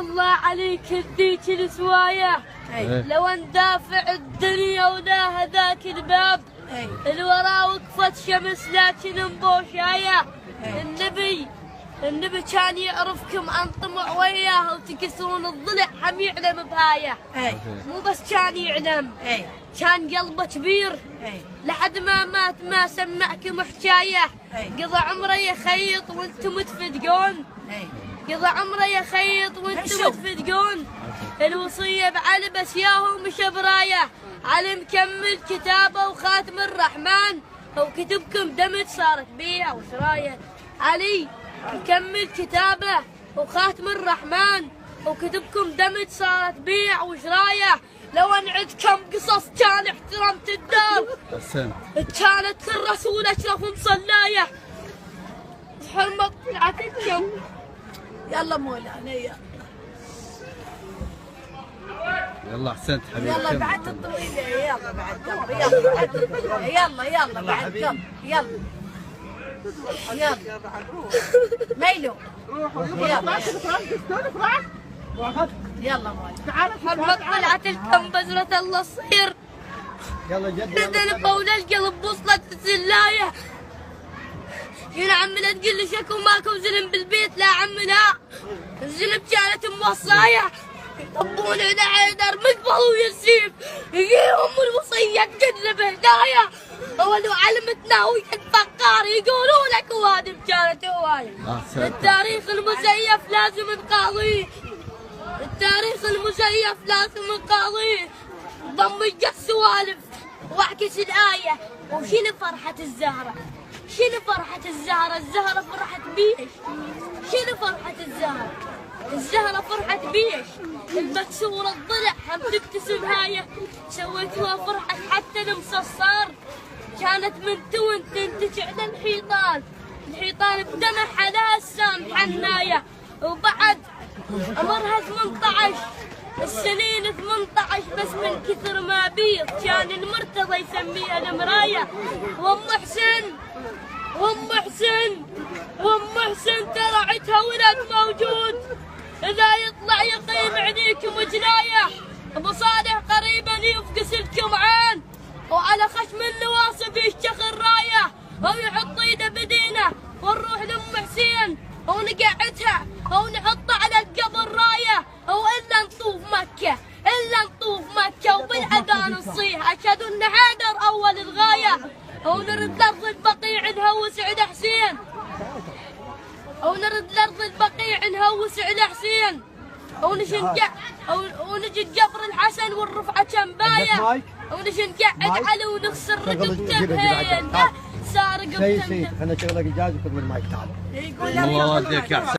الله عليك ذيك السواية لو اندافع الدنيا ولا هذاك الباب الورا وقفت شمس لكن مبوشاية النبي كان يعرفكم عن طمع وياه وتكسرون الضلع هم يعلم بهايه مو بس كان يعلم كان قلبه كبير لحد ما مات ما سمعكم حكايه قضى عمره يخيط وانتم تفدقون قضى عمره يخيط وانتم تفدقون الوصيه بعلي بس ياهو مش برايه علي مكمل كتابه وخاتم الرحمن وكتبكم دمج صارت بيع وشرايه علي مكمل كتابه وخاتم الرحمن وكتبكم دمج صارت بيع وشرايه لو انعد كم قصص كان احترمت الدار كانت الرسول اشرف مصلايه حرمت طلعتكم يلا مولانا يلا احسنت حبيبي يلا بعد الطويله يلا بعد يلا بعد يلا بعد يلا ميلو يلا تعال حرمت طلعت لكم بزرة الله الصير يلا جد نزل بولا القلب وصلت الزلاية يا عم لا تقول لي شكو ماكو زلم بالبيت لا عم لا الزلم كانت موصاية يطبون على حيدر مقبل ويسيب يجيهم الوصية تقلب هدايا ولو علمتنا ويد فقار يقولوا لك وادم كانت هواية التاريخ المزيف لازم نقاضيه التاريخ المزيف لازم نقاضيه ضمج السوالف واعكس الآية وشنو فرحة الزهرة شنو فرحة الزهرة الزهرة فرحت بيش شنو فرحة الزهرة الزهرة فرحت بيش المكسورة الضلع هم تبتسم هاية سويتها فرحة حتى المصصار كانت من تون تنتج على الحيطان بدمع على السام حناية وبعد عمرها 18 السنين 18 بس من كثر ما بيض كان المرتضى يسميها المراية وام حسن ترى عدها ولد موجود اذا يطلع يقيم عينيكم جنايه ابو صالح قريبا يفقس الكمعان وعلى خشم النواصب يشتخ الرايه او يحط ايده بدينه ونروح لام حسين ونقعدها او نحط على القبر رايه او الا نطوف مكه وبالاذان نصيح اشهد ان حيدر اول الغايه او نرد لارض البقيع نهوس على حسين او نرد لارض البقيع نهوس على حسين او نجي قبر الحسن ونرفعه جنبايه او نجي نقعد علي ونخسر رقبته بهين سارق شيء خلنا نشغلك اجازه خذ من المايك تعال يقول